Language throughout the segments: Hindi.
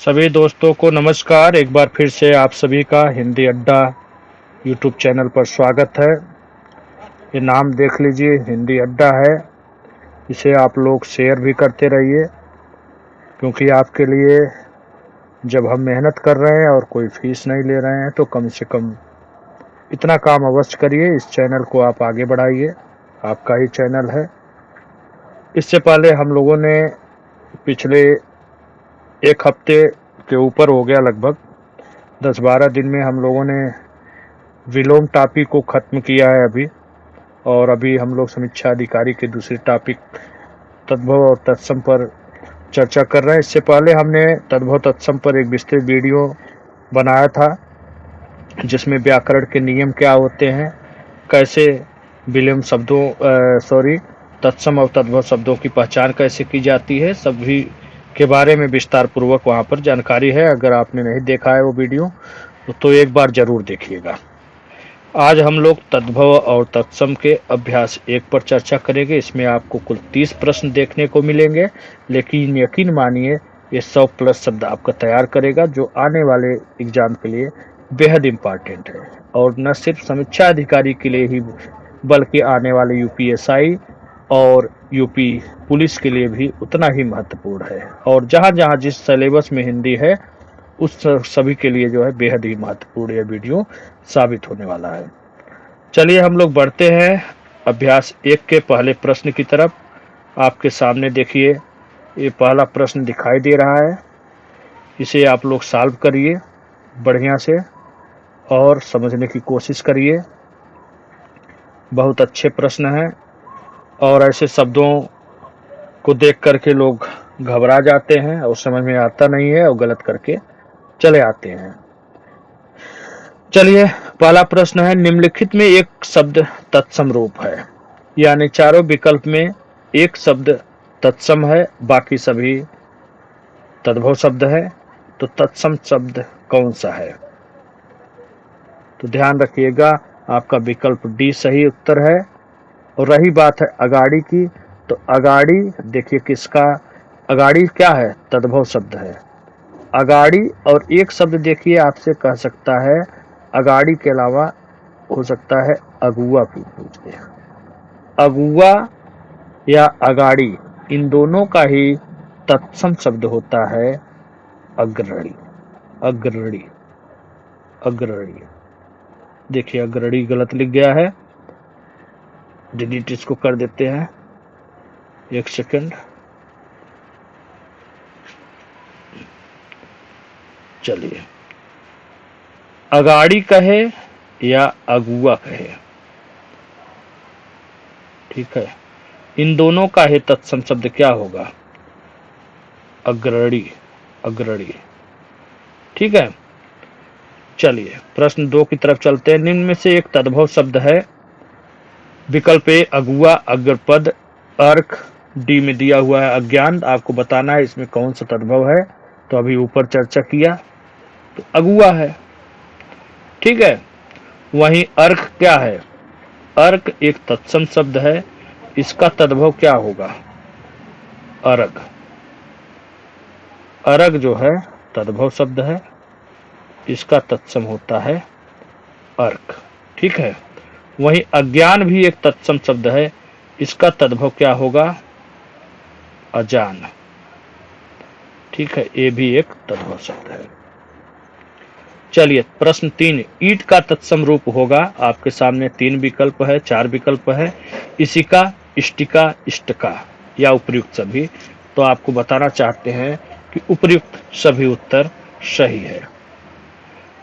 सभी दोस्तों को नमस्कार। एक बार फिर से आप सभी का हिंदी अड्डा यूट्यूब चैनल पर स्वागत है। ये नाम देख लीजिए, हिंदी अड्डा है। इसे आप लोग शेयर भी करते रहिए, क्योंकि आपके लिए जब हम मेहनत कर रहे हैं और कोई फीस नहीं ले रहे हैं तो कम से कम इतना काम अवश्य करिए। इस चैनल को आप आगे बढ़ाइए, आपका ही चैनल है। इससे पहले हम लोगों ने पिछले एक हफ्ते के ऊपर हो गया, लगभग 10-12 दिन में हम लोगों ने विलोम टॉपिक को ख़त्म किया है अभी। और अभी हम लोग समीक्षा अधिकारी के दूसरे टॉपिक तद्भव और तत्सम पर चर्चा कर रहे हैं। इससे पहले हमने तद्भव तत्सम पर एक विस्तृत वीडियो बनाया था, जिसमें व्याकरण के नियम क्या होते हैं, कैसे विलोम शब्दों तत्सम और तद्भव शब्दों की पहचान कैसे की जाती है, सभी के बारे में विस्तार पूर्वक वहाँ पर जानकारी है। अगर आपने नहीं देखा है वो वीडियो तो एक बार जरूर देखिएगा। आज हम लोग तद्भव और तत्सम के अभ्यास 1 पर चर्चा करेंगे। इसमें आपको कुल 30 प्रश्न देखने को मिलेंगे, लेकिन यकीन मानिए ये 100 प्लस शब्द आपका तैयार करेगा, जो आने वाले एग्जाम के लिए बेहद इम्पॉर्टेंट है। और न सिर्फ समीक्षा अधिकारी के लिए ही, बल्कि आने वाले यूपीएसआई और यूपी पुलिस के लिए भी उतना ही महत्वपूर्ण है। और जहाँ जहाँ जिस सिलेबस में हिंदी है उस सभी के लिए जो है बेहद ही महत्वपूर्ण यह वीडियो साबित होने वाला है। चलिए हम लोग बढ़ते हैं अभ्यास 1 के पहले प्रश्न की तरफ। आपके सामने देखिए, ये पहला प्रश्न दिखाई दे रहा है। इसे आप लोग सॉल्व करिए बढ़िया से और समझने की कोशिश करिए। बहुत अच्छे प्रश्न हैं और ऐसे शब्दों को देख करके लोग घबरा जाते हैं और समझ में आता नहीं है और गलत करके चले आते हैं। चलिए, पहला प्रश्न है, निम्नलिखित में एक शब्द तत्सम रूप है, यानी चारों विकल्प में एक शब्द तत्सम है, बाकी सभी तद्भव शब्द है। तो तत्सम शब्द कौन सा है? तो ध्यान रखिएगा, आपका विकल्प डी सही उत्तर है। और रही बात है अगाड़ी की, तो अगाड़ी देखिए किसका, अगाड़ी क्या है? तद्भव शब्द है। अगाड़ी और एक शब्द देखिए आपसे कह सकता है अगाड़ी के अलावा हो सकता है अगुआ भी पूछे। अगुआ या अगाड़ी, इन दोनों का ही तत्सम शब्द होता है अग्रणी। अग्रणी, अग्रणी। देखिए अग्रणी गलत लिख गया है, डिलीट इसको कर देते हैं। 1 सेकंड। चलिए, अगाड़ी कहे या अगुआ कहे, ठीक है, इन दोनों का ही तत्सम शब्द क्या होगा? अग्रणी, अग्रणी। ठीक है। चलिए प्रश्न 2 की तरफ चलते हैं। निम्न में से एक तद्भव शब्द है। विकल्प ए अगुआ, अग्रपद, अर्क। डी में दिया हुआ है अज्ञान। आपको बताना है इसमें कौन सा तद्भव है। तो अभी ऊपर चर्चा किया, तो अगुआ है, ठीक है। वहीं अर्क क्या है? अर्क एक तत्सम शब्द है, इसका तद्भव क्या होगा? अरग। अरग जो है तद्भव शब्द है, इसका तत्सम होता है अर्क, ठीक है। वहीं अज्ञान भी एक तत्सम शब्द है, इसका तद्भव क्या होगा? अजान, ठीक है। ये भी एक तद्भव शब्द है। चलिए प्रश्न 3, ईट का तत्सम रूप होगा। आपके सामने 3 विकल्प है, 4 विकल्प है। इसिका, इष्टिका, इष्टका या उपर्युक्त सभी। तो आपको बताना चाहते हैं कि उपर्युक्त सभी उत्तर सही है।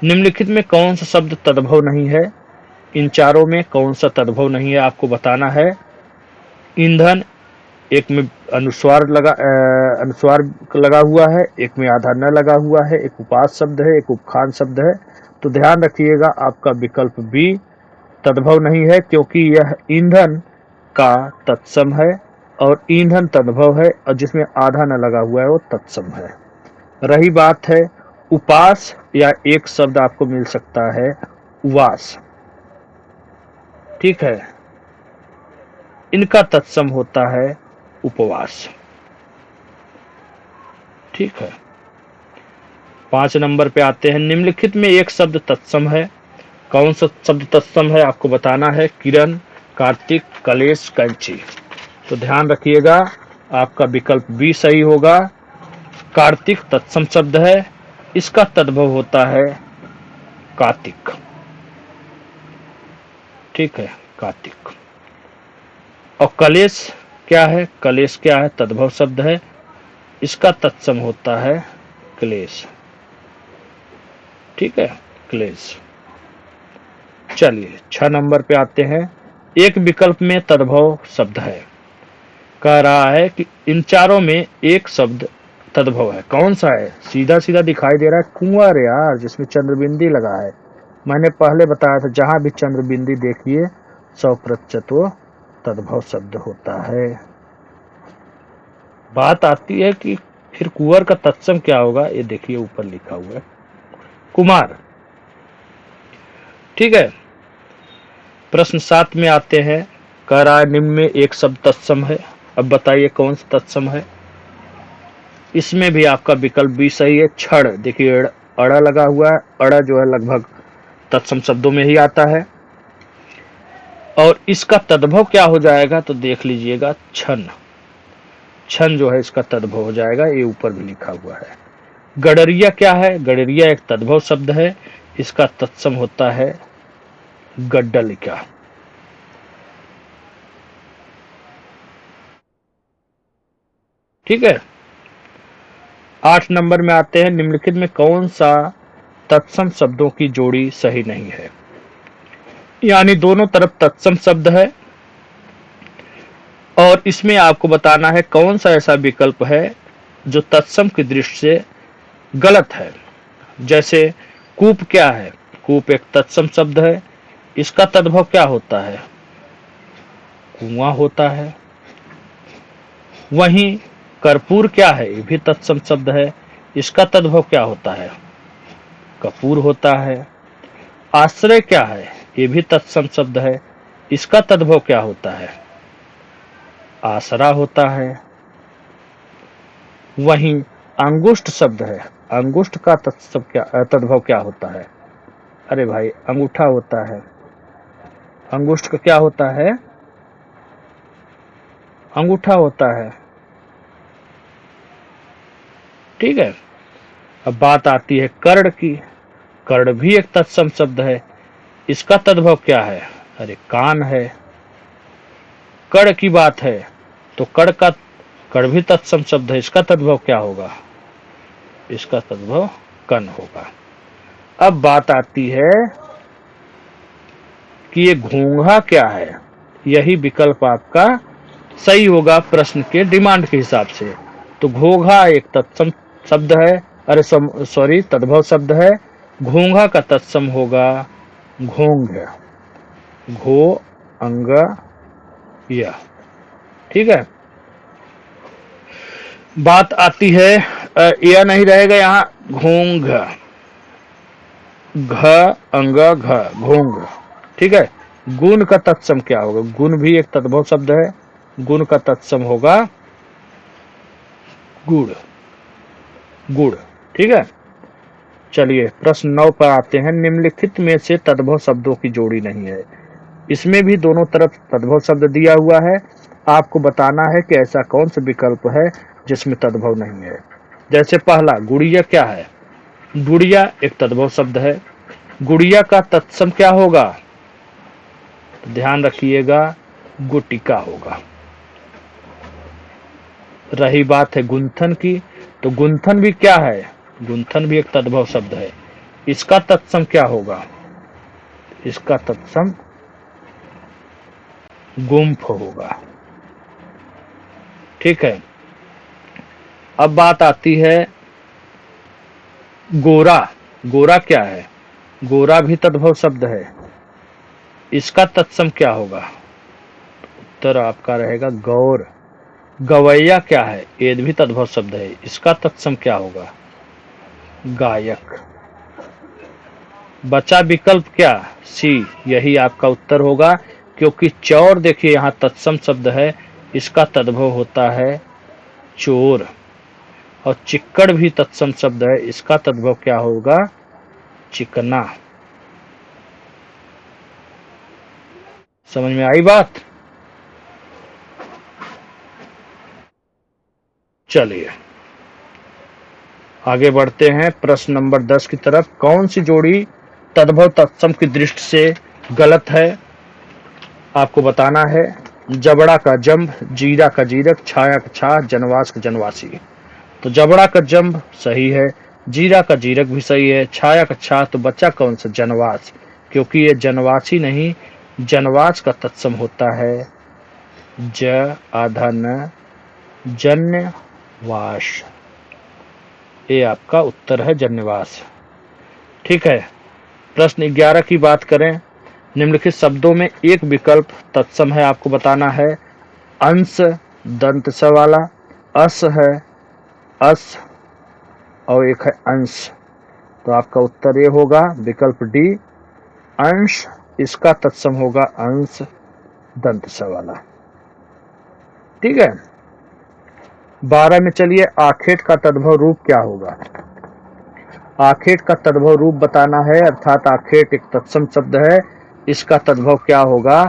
निम्नलिखित में कौन सा शब्द तद्भव नहीं है? इन चारों में कौन सा तद्भव नहीं है आपको बताना है। ईंधन, एक में अनुस्वार लगा हुआ है, एक में आधा न लगा हुआ है, एक उपास शब्द है, एक उपखान शब्द है। तो ध्यान रखिएगा, आपका विकल्प बी तद्भव नहीं है, क्योंकि यह ईंधन का तत्सम है और ईंधन तद्भव है, और जिसमें आधा न लगा हुआ है वो तत्सम है। रही बात है उपास, या एक शब्द आपको मिल सकता है उवास, ठीक है। इनका तत्सम होता है उपवास, ठीक है। 5 नंबर पे आते हैं, निम्नलिखित में एक शब्द तत्सम है। कौन सा शब्द तत्सम है आपको बताना है। किरण, कार्तिक, कलेश, कैंची। तो ध्यान रखिएगा, आपका विकल्प बी सही होगा। कार्तिक तत्सम शब्द है, इसका तद्भव होता है कार्तिक। ठीक है, कार्तिक। और कलेश क्या है, कलेश क्या है, तद्भव शब्द है, इसका तत्सम होता है क्लेश। ठीक है, क्लेश। चलिए 6 नंबर पे आते हैं, एक विकल्प में तद्भव शब्द है। कह रहा है कि इन चारों में एक शब्द तद्भव है, कौन सा है। सीधा सीधा दिखाई दे रहा है, कुंवर यार, जिसमें चंद्रबिंदी लगा है। मैंने पहले बताया था, जहां भी चंद्रबिंदी देखिए 100% वो तद्भव शब्द होता है। बात आती है कि फिर कुंवर का तत्सम क्या होगा, ये देखिए ऊपर लिखा हुआ है कुमार। ठीक है, प्रश्न 7 में आते हैं, कह रहा है निम्न में एक शब्द तत्सम है। अब बताइए कौन सा तत्सम है। इसमें भी आपका विकल्प भी सही है, छड़। देखिए अड़ा लगा हुआ है, अड़ा जो है लगभग तत्सम शब्दों में ही आता है। और इसका तद्भव क्या हो जाएगा तो देख लीजिएगा, छन। छन जो है इसका तद्भव हो जाएगा, ये ऊपर भी लिखा हुआ है। गडरिया क्या है, गडरिया एक तद्भव शब्द है, इसका तत्सम होता है गड्डलिका। ठीक है, 8 नंबर में आते हैं, निम्नलिखित में कौन सा तत्सम शब्दों की जोड़ी सही नहीं है। यानी दोनों तरफ तत्सम शब्द है और इसमें आपको बताना है कौन सा ऐसा विकल्प है जो तत्सम की दृष्टि से गलत है। जैसे कूप क्या है, कूप एक तत्सम शब्द है, इसका तद्भव क्या होता है, कुआं होता है। वहीं कर्पूर क्या है, ये भी तत्सम शब्द है, इसका तद्भव क्या होता है, कपूर होता है। आश्रय क्या है, ये भी तत्सम शब्द है, इसका तद्भव क्या होता है, आसरा होता है। वहीं अंगुष्ठ शब्द है, अंगुष्ठ का तद्भव क्या होता है, अरे भाई अंगूठा होता है। अंगुष्ठ का क्या होता है, अंगूठा होता है। ठीक है, अब बात आती है कर्ण की। कर्ण भी एक तत्सम शब्द है, इसका तद्भव क्या है, अरे कान है। कर्ण की बात है तो कर्ण भी तत्सम शब्द है, इसका तद्भव क्या होगा, इसका तद्भव कन होगा। अब बात आती है कि ये घोंघा क्या है, यही विकल्प आपका सही होगा प्रश्न के डिमांड के हिसाब से। तो घोंघा एक तत्सम शब्द है, अरे सॉरी तद्भव शब्द है। घोंघा का तत्सम होगा घोंघ, घो अंग या। ठीक है, बात आती है यह नहीं रहेगा यहाँ, घोंघ, घ अंग घ, घोंघ। ठीक है, गुण का तत्सम क्या होगा, गुण भी एक तद्भव शब्द है, गुण का तत्सम होगा गुड़, गुड़। ठीक है, चलिए प्रश्न 9 पर आते हैं, निम्नलिखित में से तद्भव शब्दों की जोड़ी नहीं है। इसमें भी दोनों तरफ तद्भव शब्द दिया हुआ है, आपको बताना है कि ऐसा कौन सा विकल्प है जिसमें तद्भव नहीं है। जैसे पहला गुड़िया क्या है, गुड़िया एक तद्भव शब्द है, गुड़िया का तत्सम क्या होगा, तो ध्यान रखिएगा गुटिका होगा। रही बात है गुंथन की, तो गुंथन भी क्या है, गुंथन भी एक तद्भव शब्द है, इसका तत्सम क्या होगा, इसका तत्सम गुम्फ होगा। ठीक है, अब बात आती है गोरा। गोरा क्या है, गोरा भी तद्भव शब्द है, इसका तत्सम क्या होगा, उत्तर आपका रहेगा गौर। गवैया क्या है, ये भी तद्भव शब्द है, इसका तत्सम क्या होगा, गायक। बचा विकल्प क्या, सी, यही आपका उत्तर होगा, क्योंकि चौर देखिए यहाँ तत्सम शब्द है, इसका तद्भव होता है चोर। और चिक्कड़ भी तत्सम शब्द है, इसका तद्भव क्या होगा? चिकना। समझ में आई बात? चलिए आगे बढ़ते हैं प्रश्न नंबर 10 की तरफ। कौन सी जोड़ी तद्भव तत्सम की दृष्टि से गलत है? आपको बताना है। जबड़ा का जंभ, जीरा का जीरक, छाया का छा, जनवास का जनवासी। तो जबड़ा का जंभ सही है, जीरा का जीरक भी सही है, छाया का छा, तो बचा कौन सा? जनवास, क्योंकि ये जनवासी नहीं जनवास का तत्सम होता है। ज आधा न जन्यवास, ये आपका उत्तर है, जन्यवास। ठीक है। प्रश्न 11 की बात करें। निम्नलिखित शब्दों में एक विकल्प तत्सम है, आपको बताना है। अंश दंत स वाला, अस है अस, और एक है अंश। तो आपका उत्तर ये होगा विकल्प डी, अंश। इसका तत्सम होगा अंश दंत स वाला। ठीक है। 12 में चलिए, आखेट का तद्भव रूप क्या होगा? आखेट का तद्भव रूप बताना है, अर्थात आखेट एक तत्सम शब्द है, इसका तद्भव क्या होगा?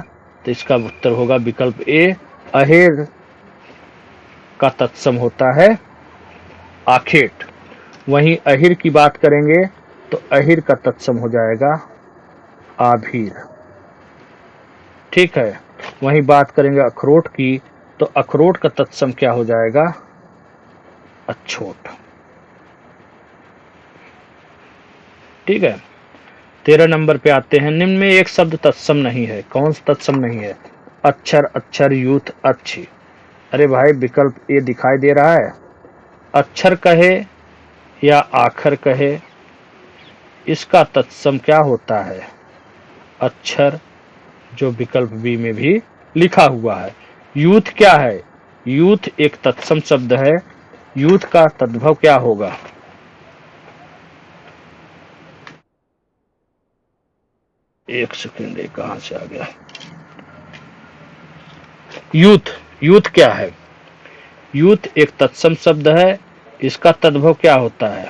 तो इसका उत्तर होगा विकल्प ए, अहेर का तत्सम होता है आखेट। वहीं अहिर की बात करेंगे तो अहिर का तत्सम हो जाएगा आभीर। ठीक है। वहीं बात करेंगे अखरोट की, तो अखरोट का तत्सम क्या हो जाएगा? अछोट। ठीक है। 13 नंबर पे आते हैं। निम्न में एक शब्द तत्सम नहीं है, कौन सा तत्सम नहीं है? अक्षर, अक्षर, यूथ, अच्छी। अरे भाई विकल्प ए दिखाई दे रहा है, अक्षर कहे या आखर कहे, इसका तत्सम क्या होता है? अक्षर, जो विकल्प बी में भी लिखा हुआ है। यूथ क्या है? यूथ एक तत्सम शब्द है, यूथ का तद्भव क्या होगा? एक सेकेंड, कहां से आ गया? यूथ, यूथ क्या है? यूथ एक तत्सम शब्द है, इसका तद्भव क्या होता है?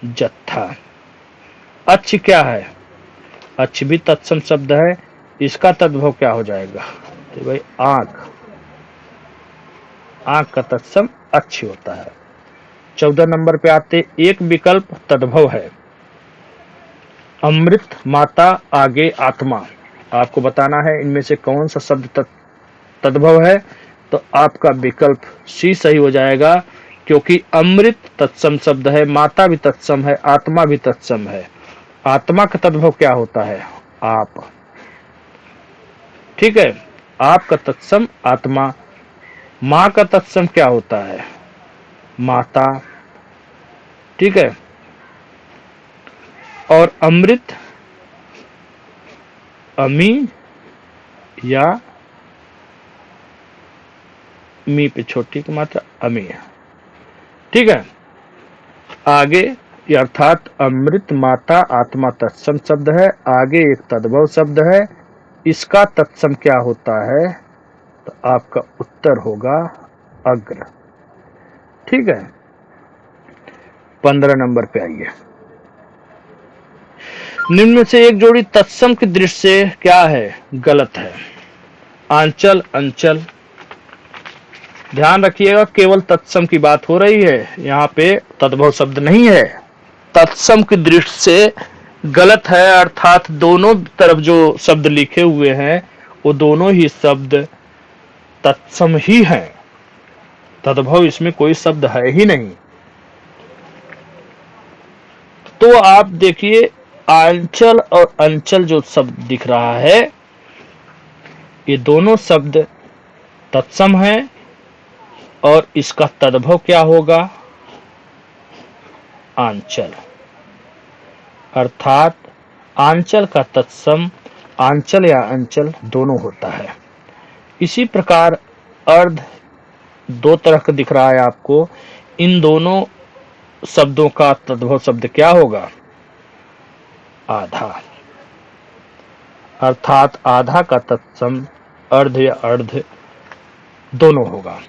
जत्था। अच्छ क्या है? अच्छ भी तत्सम शब्द है, इसका तद्भव क्या हो जाएगा? तो भाई आंख, आंख का तत्सम अच्छी होता है। 14 नंबर पे आते, एक विकल्प तद्भव है। अमृत, माता, आगे, आत्मा। आपको बताना है इनमें से कौन सा शब्द तद्भव है। तो आपका विकल्प सी सही हो जाएगा, क्योंकि अमृत तत्सम शब्द है, माता भी तत्सम है, आत्मा भी तत्सम है। आत्मा का तद्भव क्या होता है? आप। ठीक है। आप का तत्सम आत्मा। मां का तत्सम क्या होता है? माता। ठीक है। और अमृत अमी या मी पे छोटी की मात्रा अमी है। ठीक है। आगे, अर्थात अमृत, माता, आत्मा तत्सम शब्द है, आगे एक तद्भव शब्द है, इसका तत्सम क्या होता है? तो आपका उत्तर होगा अग्र। ठीक है। 15 नंबर पे आइए। निम्न में से एक जोड़ी तत्सम की दृष्टि से क्या है? गलत है। आंचल, अंचल। ध्यान रखिएगा, केवल तत्सम की बात हो रही है, यहाँ पे तद्भव शब्द नहीं है। तत्सम की दृष्टि से गलत है, अर्थात दोनों तरफ जो शब्द लिखे हुए हैं वो दोनों ही शब्द तत्सम ही हैं, तद्भव इसमें कोई शब्द है ही नहीं। तो आप देखिए, आंचल और अंचल जो शब्द दिख रहा है, ये दोनों शब्द तत्सम है, और इसका तद्भव क्या होगा? आंचल। अर्थात आंचल का तत्सम आंचल या अंचल दोनों होता है। इसी प्रकार अर्ध दो तरह का दिख रहा है आपको, इन दोनों शब्दों का तद्भव शब्द क्या होगा? आधा। अर्थात आधा का तत्सम अर्ध या अर्ध दोनों होगा।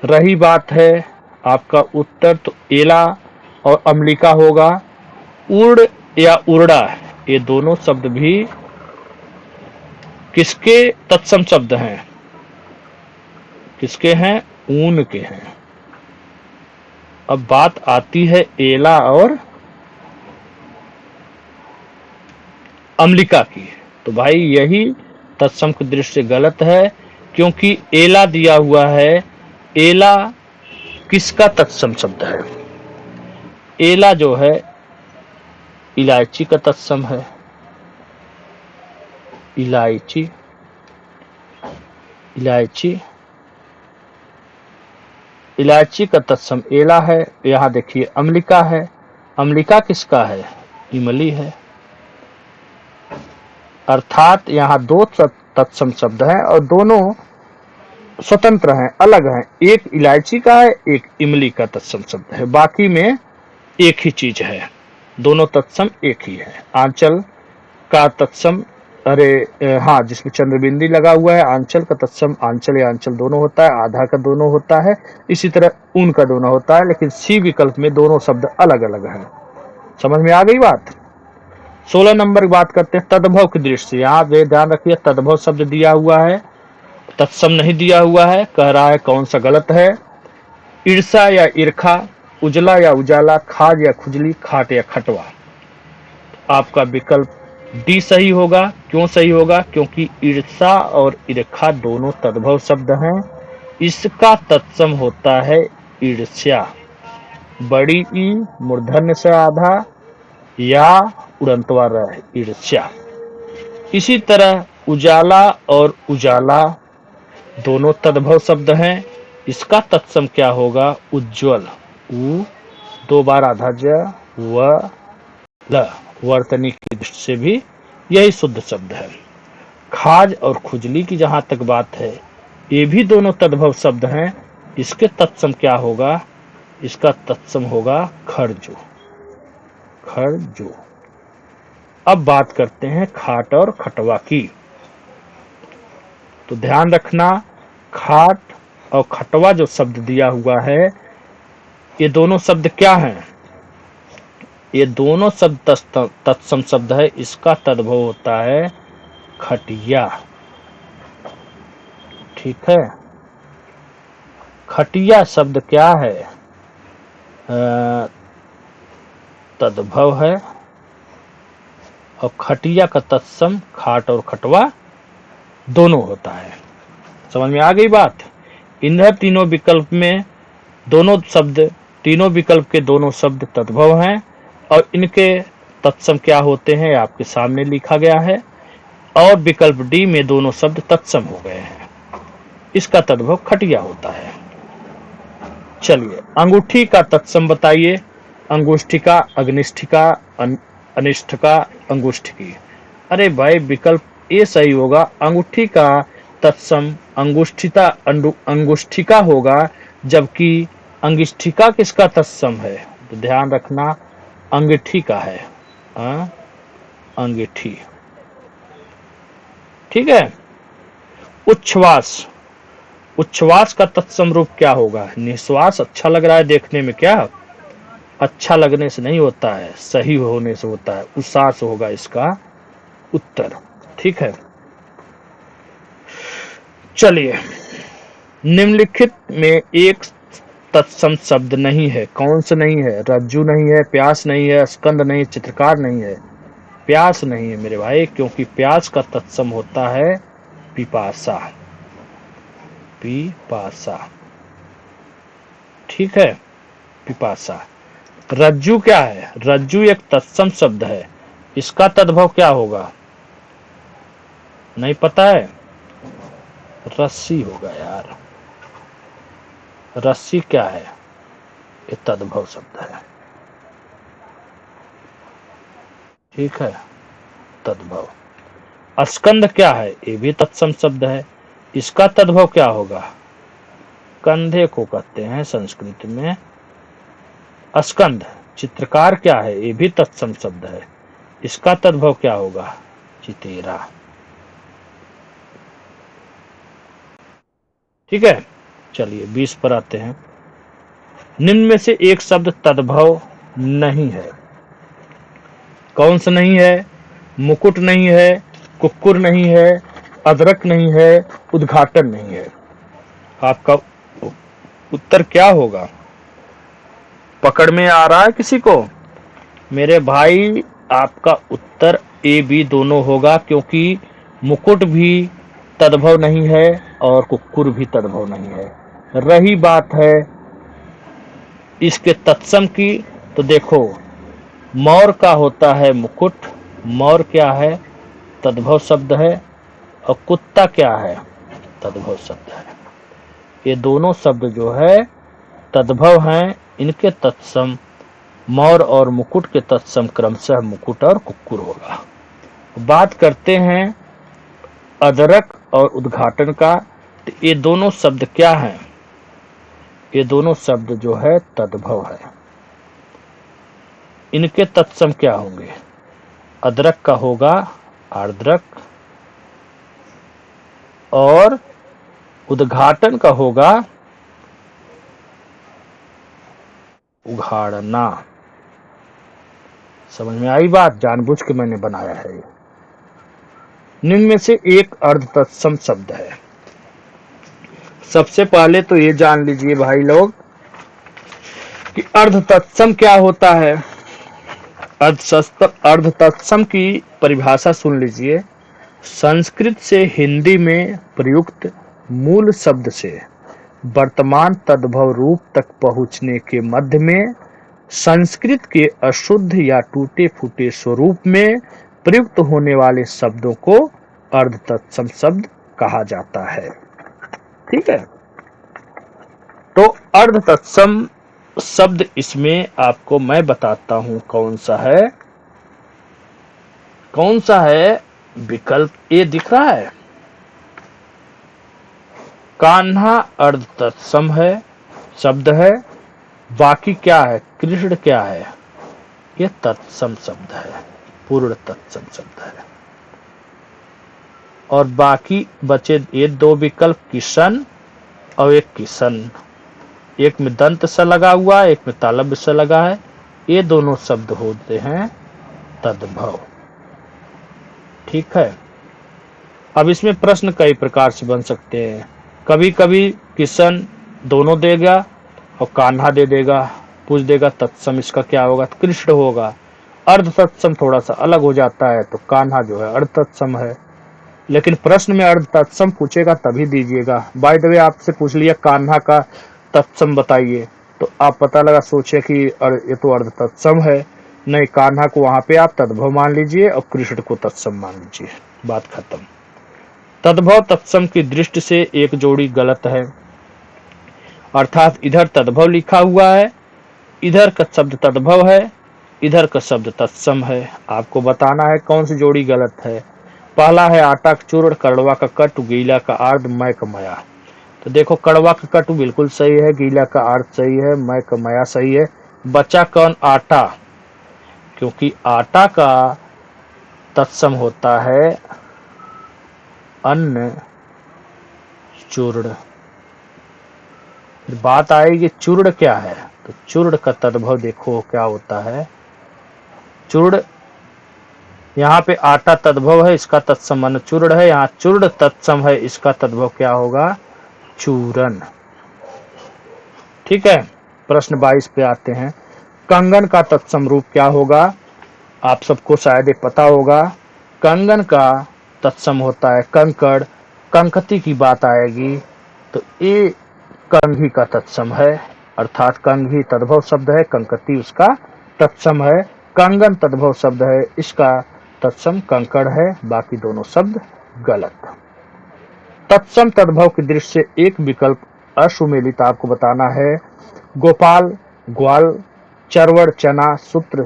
रही बात है आपका उत्तर तो एला और अम्लिका होगा। उड़ या उड़ड़ा, ये दोनों शब्द भी किसके तत्सम शब्द हैं? किसके हैं? ऊन के हैं। अब बात आती है एला और अम्लिका की। तो भाई यही तत्सम की दृष्टि से गलत है, क्योंकि एला दिया हुआ है। एला किसका तत्सम शब्द है? एला जो है इलायची का तत्सम है। इलायची, इलायची, इलायची का तत्सम एला है। यहाँ देखिए अम्लिका है। अम्लिका किसका है? इमली है। अर्थात यहाँ दो तत्सम शब्द हैं और दोनों स्वतंत्र हैं, अलग हैं। एक इलायची का है, एक इमली का तत्सम शब्द है। बाकी में एक ही चीज है, दोनों तत्सम एक ही है। आंचल का तत्सम, हाँ, जिसमें चंद्रबिंदी लगा हुआ है, आंचल का तत्सम आंचल या आंचल दोनों होता है, आधा का दोनों होता है। इसी तरह ऊन का दोनों होता है, लेकिन सी विकल्प में दोनों शब्द अलग अलग हैं। समझ में आ गई बात? 16 नंबर की बात करते हैं तद्भव की दृष्टि से। यहाँ ध्यान रखिए, तद्भव शब्द दिया हुआ है, तत्सम नहीं दिया हुआ है। कह रहा है कौन सा गलत है? ईर्षा या ईर्खा, उजला या उजाला, खाज या खुजली, खाट या खटवा। आपका विकल्प डी सही होगा। क्यों सही होगा? क्योंकि ईर्षा और ईर्खा दोनों तद्भव शब्द हैं। इसका तत्सम होता है ईर्ष्या। बड़ी ई मूर्धन्य से आधा या उड़ंतवा रह, ईर्ष्या। इसी तरह उजाला और उजाला दोनों तद्भव शब्द हैं। इसका तत्सम क्या होगा? उज्ज्वल। उ दो बार आधा ज, व ल, वर्तनी की दृष्टि से भी यही शुद्ध शब्द है। खाज और खुजली की जहां तक बात है, ये भी दोनों तद्भव शब्द हैं। इसके तत्सम क्या होगा? इसका तत्सम होगा खरजू। खरजू। अब बात करते हैं खाट और खटवा की। तो ध्यान रखना, खाट और खटवा जो शब्द दिया हुआ है, ये दोनों शब्द क्या हैं? ये दोनों शब्द तत्सम शब्द है। इसका तद्भव होता है खटिया। ठीक है, खटिया शब्द क्या है? तद्भव है। और खटिया का तत्सम खाट और खटवा दोनों होता है। समझ में आ गई बात? इन तीनों विकल्प में दोनों शब्द, तीनों विकल्प के दोनों शब्द तद्भव हैं और इनके तत्सम क्या होते हैं आपके सामने लिखा गया है। और विकल्प डी में दोनों शब्द तत्सम हो गए हैं। इसका तद्भव खटिया होता है। चलिए, अंगूठी का तत्सम बताइए। अंगुष्ठिका, अग्निष्ठिका, अनिष्ठिका, अंगुष्ठिकी। अरे भाई, विकल्प ए सही होगा। अंगूठी का तत्सम अंगुष्ठिका होगा, जबकि अंगिष्ठिका किसका तत्सम है? तो ध्यान रखना, अंगीठी का है। अंगीठी। ठीक है। उच्छ्वास, उच्छ्वास का तत्सम रूप क्या होगा? निश्वास अच्छा लग रहा है देखने में, क्या अच्छा लगने से नहीं होता है, सही होने से होता है। उच्छ्वास होगा इसका उत्तर। ठीक है, चलिए, निम्नलिखित में एक तत्सम शब्द नहीं है। कौन सा नहीं है? रज्जू नहीं है, प्यास नहीं है, स्कंद नहीं, चित्रकार नहीं है। प्यास नहीं है मेरे भाई, क्योंकि प्यास का तत्सम होता है पिपासा। पिपासा। ठीक है, पिपासा। रज्जू क्या है? रज्जू एक तत्सम शब्द है। इसका तद्भव क्या होगा? नहीं पता है? रस्सी होगा यार। रस्सी क्या है? ये तद्भव शब्द है। ठीक है, तद्भव। स्कंद क्या है? ये भी तत्सम शब्द है। इसका तद्भव क्या होगा? कंधे को कहते हैं संस्कृत में स्कंद। चित्रकार क्या है? ये भी तत्सम शब्द है। इसका तद्भव क्या होगा? चितेरा। ठीक है, चलिए 20 पर आते हैं। निम्न में से एक शब्द तद्भव नहीं है। कौन सा नहीं है? मुकुट नहीं है, कुक्कुर नहीं है, अदरक नहीं है, उद्घाटन नहीं है। आपका उत्तर क्या होगा? पकड़ में आ रहा है किसी को? मेरे भाई, आपका उत्तर ए बी दोनों होगा, क्योंकि मुकुट भी तद्भव नहीं है और कुक्कुर भी तद्भव नहीं है। रही बात है इसके तत्सम की, तो देखो, मोर का होता है मुकुट। मोर क्या है? तद्भव शब्द है। और कुत्ता क्या है? तद्भव शब्द है। ये दोनों शब्द जो है तद्भव हैं। इनके तत्सम मोर और मुकुट के तत्सम क्रमशः मुकुट और कुक्कुर होगा। बात करते हैं अदरक और उद्घाटन का। तो ये दोनों शब्द क्या हैं? ये दोनों शब्द जो है तद्भव है। इनके तत्सम क्या होंगे? अदरक का होगा आर्द्रक और उद्घाटन का होगा उघाड़ना। समझ में आई बात? जानबूझ के मैंने बनाया है। निम्न में से एक अर्ध तत्सम शब्द है। सबसे पहले तो ये जान लीजिए भाई लोग कि अर्ध तत्सम क्या होता है। अर्ध तत्सम की परिभाषा सुन लीजिए। संस्कृत से हिंदी में प्रयुक्त मूल शब्द से वर्तमान तद्भव रूप तक पहुंचने के मध्य में संस्कृत के अशुद्ध या टूटे फूटे स्वरूप में प्रयुक्त होने वाले शब्दों को अर्ध तत्सम शब्द कहा जाता है। ठीक है, तो अर्ध तत्सम शब्द इसमें आपको मैं बताता हूं कौन सा है। कौन सा है? विकल्प ए दिख रहा है, कान्हा अर्ध तत्सम है, शब्द है। बाकी क्या है? कृष्ण क्या है? ये तत्सम शब्द है, पूर्ण तत्सम शब्द है। और बाकी बचे ये दो विकल्प, किशन और एक किशन। एक में दंत सा लगा हुआ है, एक में तालव्य सा लगा है। ये दोनों शब्द होते हैं तद्भव। ठीक है, अब इसमें प्रश्न कई प्रकार से बन सकते हैं। कभी कभी किशन दोनों देगा और कान्हा दे देगा, पूछ देगा तत्सम इसका क्या होगा, तो कृष्ण होगा। अर्ध तत्सम थोड़ा सा अलग हो जाता है, तो कान्हा जो है अर्ध तत्सम है। लेकिन प्रश्न में अर्ध तत्सम पूछेगा तभी दीजिएगा। बाय द वे आपसे पूछ लिया कान्हा का तत्सम बताइए, तो आप पता लगा सोचे कि ये तो अर्ध तत्सम है। नहीं, कान्हा को वहां पे आप तद्भव मान लीजिए और कृष्ण को तत्सम मान लीजिए, बात खत्म। तद्भव तत्सम की दृष्टि से एक जोड़ी गलत है, अर्थात इधर तद्भव लिखा हुआ है, इधर का शब्द तद्भव है, इधर का शब्द तत्सम है। आपको बताना है कौन सी जोड़ी गलत है। पहला है आटा का चूर्ण, कड़वा का कटु, गीला का आर्द, मय का मया। तो देखो, कड़वा का कटु बिल्कुल सही है, गीला का आर्द सही है, मय का मया सही है। बचा कौन? आटा, क्योंकि आटा का तत्सम होता है अन्न चूर्ण। बात आएगी चूर्ण क्या है, तो चूर्ण का तद्भव देखो क्या होता है। चूर्ण, यहाँ पे आटा तद्भव है, इसका तत्सम अन्न चूर्ण है। यहाँ चूर्ण तत्सम है, इसका तद्भव क्या होगा? चूरन। ठीक है, प्रश्न 22 पे आते हैं। कंगन का तत्सम रूप क्या होगा? आप सबको शायद पता होगा। कंगन का तत्सम होता है कंकड़। कंकती की बात आएगी तो ये कंघी का तत्सम है, अर्थात कंघी तद्भव शब्द है, कंकती उसका तत्सम है। कंगन तद्भव शब्द है, इसका तत्सम कंकड़ है। बाकी दोनों शब्द गलत। तत्सम तद्भव की दृष्टि से एक विकल्प असुमेलित आपको बताना है। गोपाल ग्वाल, चरवड़ चना, सूत्र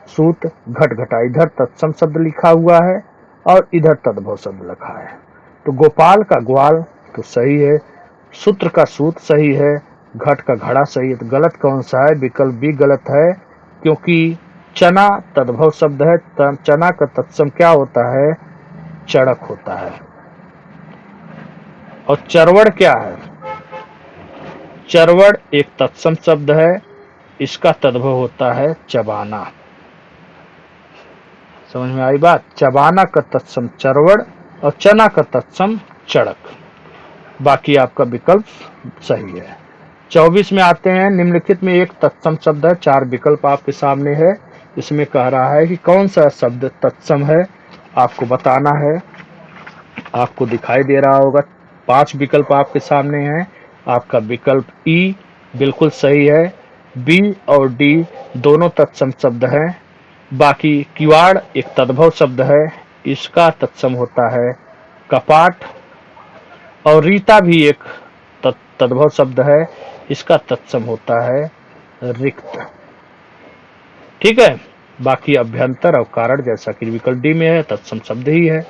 सूत, घट घटा। इधर तत्सम शब्द लिखा हुआ है और इधर तद्भव शब्द लिखा है। तो गोपाल का ग्वाल तो सही है, सूत्र का सूत सही है, घट का घड़ा सही है। तो गलत कौन सा है? विकल्प बी गलत है, क्योंकि चना तद्भव शब्द है। चना का तत्सम क्या होता है? चड़क होता है। और चरवड़ क्या है? चरवड़ एक तत्सम शब्द है, इसका तद्भव होता है चबाना। समझ में आई बात? चबाना का तत्सम चरवड़ और चना का तत्सम चड़क। बाकी आपका विकल्प सही है। 24 में आते हैं, निम्नलिखित में एक तत्सम शब्द है, 4 विकल्प आपके सामने है। इसमें कह रहा है कि कौन सा शब्द तत्सम है, आपको बताना है। आपको दिखाई दे रहा होगा 5 विकल्प आपके सामने हैं। आपका विकल्प ई बिल्कुल सही है। बी और डी दोनों तत्सम शब्द हैं। बाकी किवाड़ एक तद्भव शब्द है, इसका तत्सम होता है कपाट। और रीता भी एक तद्भव शब्द है, इसका तत्सम होता है रिक्त। ठीक है। बाकी अभ्यंतर और कारण जैसा कि विकल्प डी में है, तत्सम शब्द ही है।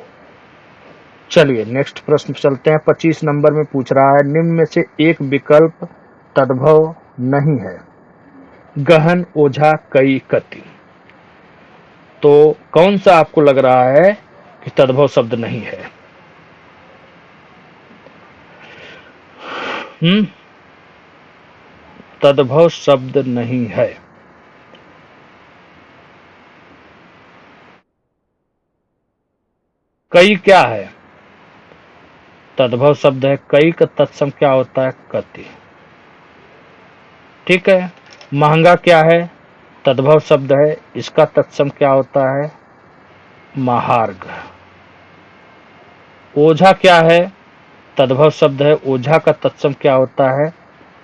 चलिए नेक्स्ट प्रश्न चलते हैं। 25 नंबर में पूछ रहा है, निम्न में से एक विकल्प तद्भव नहीं है। गहन, ओझा, कई, कति। तो कौन सा आपको लग रहा है कि तद्भव शब्द नहीं है? तद्भव शब्द नहीं है। कई क्या है? तद्भव शब्द है। कई का तत्सम क्या होता है? कति। ठीक है। महंगा क्या है? तद्भव शब्द है, इसका तत्सम क्या होता है? महार्घ। ओझा क्या है? तद्भव शब्द है, ओझा का तत्सम क्या होता है?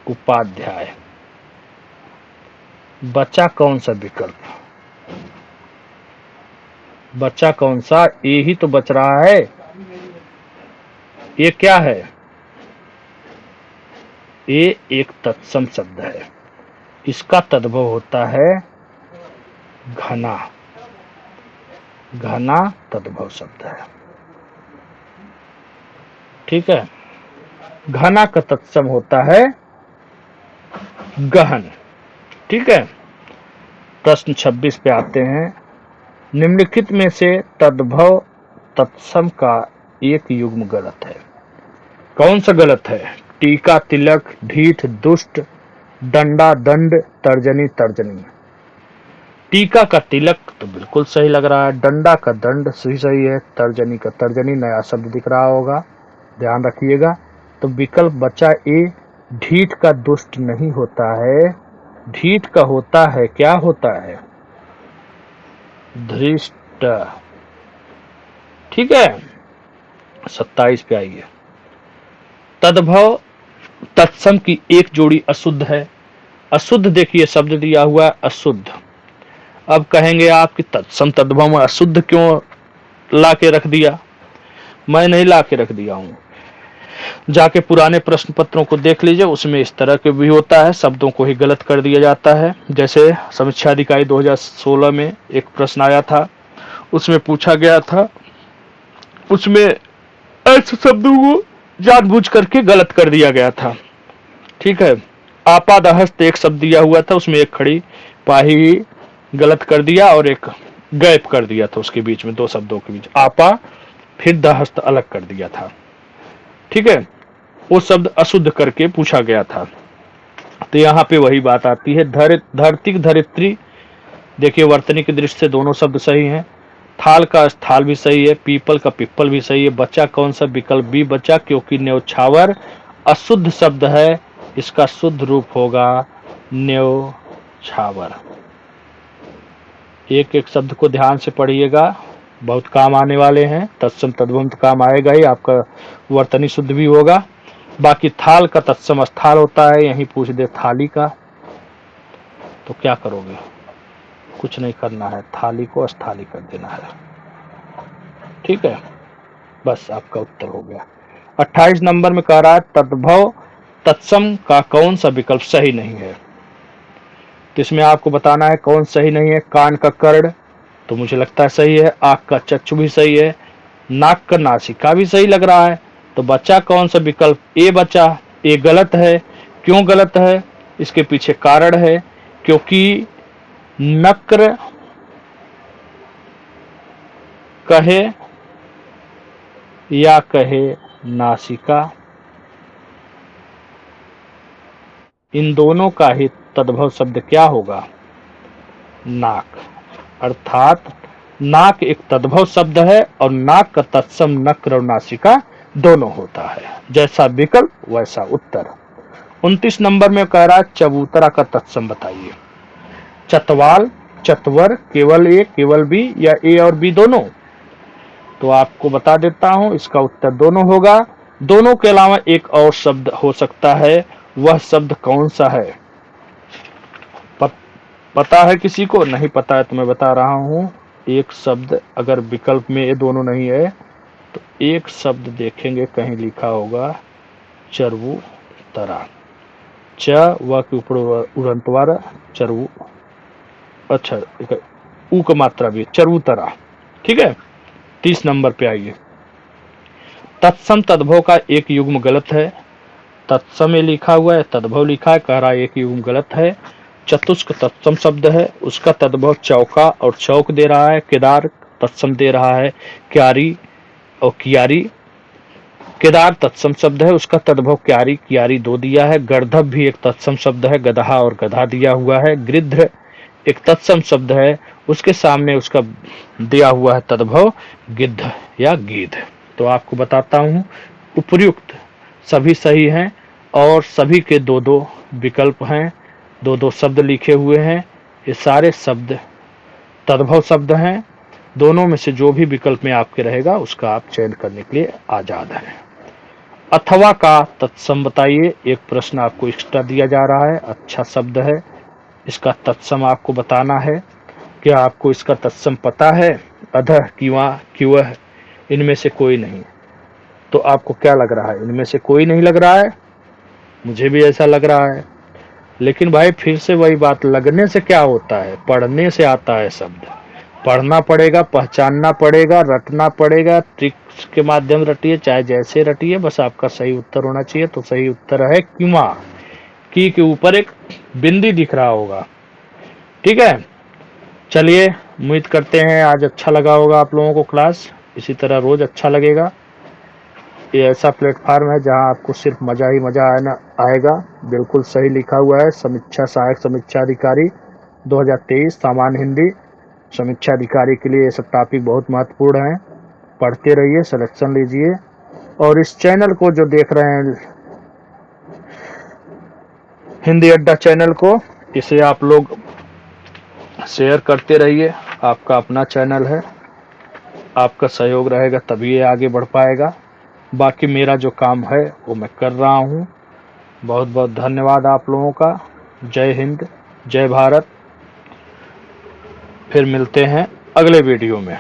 उपाध्याय। बचा कौन सा विकल्प? बचा कौन सा? ये ही तो बच रहा है। ये क्या है? ये एक तत्सम शब्द है, इसका तद्भव होता है घना। घना तद्भव शब्द है। ठीक है। घना का तत्सम होता है गहन। ठीक है। प्रश्न 26 पे आते हैं। निम्नलिखित में से तद्भव तत्सम का एक युग्म गलत है। कौन सा गलत है? टीका, तिलक, ढीठ, दुष्ट, डंडा, दंड, तर्जनी, तर्जनी। टीका का तिलक तो बिल्कुल सही लग रहा है। डंडा का दंड सही है। तर्जनी का तर्जनी नया शब्द दिख रहा होगा, ध्यान रखिएगा। तो विकल्प बचा ए। ढीठ का दुष्ट नहीं होता है, ढीठ का होता है, क्या होता है? धृष्ट। ठीक है। 27 पे आइए। तद्भव तत्सम की एक जोड़ी अशुद्ध है। अशुद्ध देखिए शब्द दिया हुआ है अशुद्ध। अब कहेंगे आप कि तत्सम तद्भव में अशुद्ध क्यों ला के रख दिया? मैं नहीं ला के रख दिया हूं, जाके पुराने प्रश्न पत्रों को देख लीजिए, उसमें इस तरह के भी होता है, शब्दों को ही गलत कर दिया जाता है। जैसे समीक्षा अधिकारी 2016 में एक प्रश्न आया था, उसमें पूछा गया था, उसमें ऐसे शब्दों को जानबूझ करके गलत कर दिया गया था। ठीक है। आपादहस्त एक शब्द दिया हुआ था, उसमें एक खड़ी पाही गलत कर दिया और एक गैप कर दिया था उसके बीच में, दो शब्दों के बीच आपा फिर दहस्त अलग कर दिया था। ठीक है। वो शब्द अशुद्ध करके पूछा गया था। तो यहाँ पे वही बात आती है। धरती धरित्री देखिए वर्तनी की दृष्टि से दोनों शब्द सही हैं। थाल का स्थाल भी सही है, पीपल का पिप्पल भी सही है। बचा कौन सा? विकल्प बी बचा, क्योंकि न्योछावर अशुद्ध शब्द है, इसका शुद्ध रूप होगा न्योछावर। एक एक शब्द को ध्यान से पढ़िएगा, बहुत काम आने वाले हैं। तत्सम तद्भव काम आएगा ही, आपका वर्तनी शुद्ध भी होगा। बाकी थाल का तत्सम स्थाल होता है, यहीं पूछ दे थाली का, तो क्या करोगे? कुछ नहीं करना है, थाली को अस्थाली कर देना है। ठीक है, बस आपका उत्तर हो गया। 28 नंबर में कह रहा है तद्भव तत्सम का कौन सा विकल्प सही नहीं है। तो इसमें आपको बताना है कौन सही नहीं है। कान का कर्ण तो मुझे लगता है सही है, आंख का चक्षु भी सही है, नाक का नासिका भी सही लग रहा है। तो बचा कौन सा विकल्प? ए बचा। ए गलत है। क्यों गलत है? इसके पीछे कारण है, क्योंकि नक्र कहे या कहे नासिका, इन दोनों का ही तद्भव शब्द क्या होगा? नाक। अर्थात नाक एक तद्भव शब्द है और नाक का तत्सम नक्र और नासिका दोनों होता है। जैसा विकल्प वैसा उत्तर। 29 नंबर में कह रहा है चबूतरा का तत्सम बताइए। चतवाल, चतवर, केवल ए केवल बी या ए और बी दोनों? तो आपको बता देता हूं, इसका उत्तर दोनों होगा। दोनों के अलावा एक और शब्द हो सकता है, वह शब्द कौन सा है? पता है किसी को? नहीं पता है तो मैं बता रहा हूं। एक शब्द अगर विकल्प में ये दोनों नहीं है तो एक शब्द देखेंगे कहीं लिखा होगा चरवू तरा। च व के ऊपर उड़ंतवार चरवू, अच्छा ऊ का मात्रा भी चरवू तरा। ठीक है। 30 नंबर पे आइए। तत्सम तद्भव का एक युग्म गलत है। तत्सम में लिखा हुआ है, तद्भव लिखा है, कह रहा है एक युग्म गलत है। चतुष्क तत्सम शब्द है, उसका तद्भव चौका और चौक दे रहा है। केदार तत्सम दे रहा है क्यारी और कियारी। केदार तत्सम शब्द है, उसका तद्भव क्यारी कियारी दो दिया है। गर्दभ भी एक तत्सम शब्द है, गधा और गधा दिया हुआ है। गृध्र एक तत्सम शब्द है, उसके सामने उसका दिया हुआ है तद्भव गिद्ध या गीध। तो आपको बताता हूं, उपर्युक्त सभी सही हैं और सभी के दो दो विकल्प हैं, दो दो शब्द लिखे हुए हैं। ये सारे शब्द तद्भव शब्द हैं। दोनों में से जो भी विकल्प में आपके रहेगा उसका आप चयन करने के लिए आजाद हैं। अथवा का तत्सम बताइए। एक प्रश्न आपको एक्स्ट्रा दिया जा रहा है, अच्छा शब्द है, इसका तत्सम आपको बताना है। क्या आपको इसका तत्सम पता है? अधः, किवा, क्युवः, इनमें से कोई नहीं। तो आपको क्या लग रहा है? इनमें से कोई नहीं लग रहा है? मुझे भी ऐसा लग रहा है। लेकिन भाई फिर से वही बात, लगने से क्या होता है? पढ़ने से आता है शब्द। पढ़ना पड़ेगा, पहचानना पड़ेगा, रटना पड़ेगा। ट्रिक्स के माध्यम रटिए, चाहे जैसे रटिए, बस आपका सही उत्तर होना चाहिए। तो सही उत्तर है किमा। की के ऊपर एक बिंदी दिख रहा होगा। ठीक है, चलिए उम्मीद करते हैं आज अच्छा लगा होगा आप लोगों को क्लास। इसी तरह रोज अच्छा लगेगा। ये ऐसा प्लेटफार्म है जहां आपको सिर्फ मजा ही मजा आएगा। बिल्कुल सही लिखा हुआ है, समीक्षा सहायक समीक्षा अधिकारी 2023 सामान्य हिंदी। समीक्षा अधिकारी के लिए ये सब टॉपिक बहुत महत्वपूर्ण हैं। पढ़ते रहिए, सिलेक्शन लीजिए और इस चैनल को जो देख रहे हैं, हिंदी अड्डा चैनल को, इसे आप लोग शेयर करते रहिए। आपका अपना चैनल है, आपका सहयोग रहेगा तभी ये आगे बढ़ पाएगा। बाकी मेरा जो काम है वो मैं कर रहा हूँ। बहुत बहुत धन्यवाद आप लोगों का। जय हिंद, जय भारत। फिर मिलते हैं अगले वीडियो में।